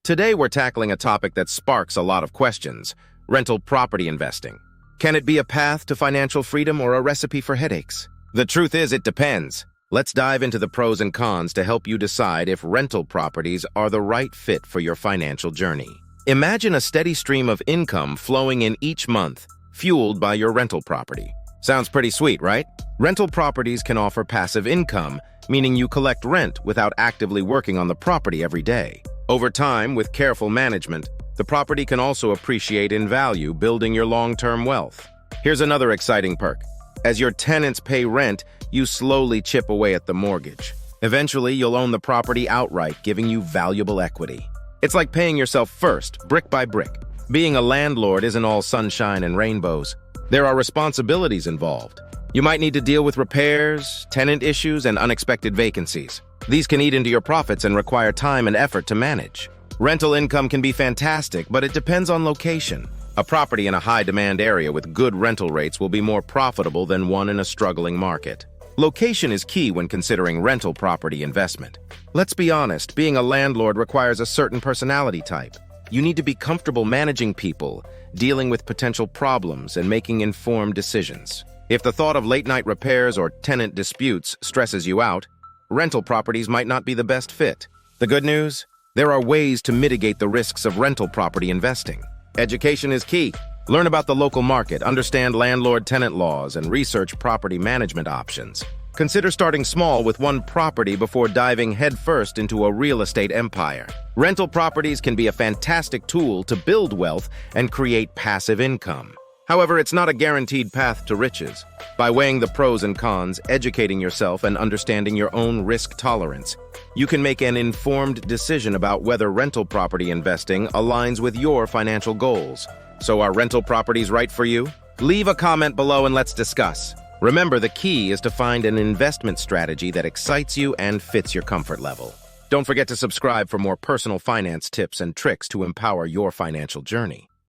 Today we're tackling a topic that sparks a lot of questions: rental property investing. Can it be a path to financial freedom or a recipe for headaches? The truth is, it depends. Let's dive into the pros and cons to help you decide if rental properties are the right fit for your financial journey. Imagine a steady stream of income flowing in each month, fueled by your rental property. Sounds pretty sweet, right? Rental properties can offer passive income, meaning you collect rent without actively working on the property every day. Over time, with careful management, the property can also appreciate in value, building your long-term wealth. Here's another exciting perk. As your tenants pay rent, you slowly chip away at the mortgage. Eventually, you'll own the property outright, giving you valuable equity. It's like paying yourself first, brick by brick. Being a landlord isn't all sunshine and rainbows. There are responsibilities involved. You might need to deal with repairs, tenant issues, and unexpected vacancies. These can eat into your profits and require time and effort to manage. Rental income can be fantastic, but it depends on location. A property in a high-demand area with good rental rates will be more profitable than one in a struggling market. Location is key when considering rental property investment. Let's be honest, being a landlord requires a certain personality type. You need to be comfortable managing people, dealing with potential problems, and making informed decisions. If the thought of late-night repairs or tenant disputes stresses you out, rental properties might not be the best fit. The good news? There are ways to mitigate the risks of rental property investing. Education is key. Learn about the local market, understand landlord-tenant laws, and research property management options. Consider starting small with one property before diving headfirst into a real estate empire. Rental properties can be a fantastic tool to build wealth and create passive income. However, it's not a guaranteed path to riches. By weighing the pros and cons, educating yourself, and understanding your own risk tolerance, you can make an informed decision about whether rental property investing aligns with your financial goals. So are rental properties right for you? Leave a comment below and let's discuss. Remember, the key is to find an investment strategy that excites you and fits your comfort level. Don't forget to subscribe for more personal finance tips and tricks to empower your financial journey.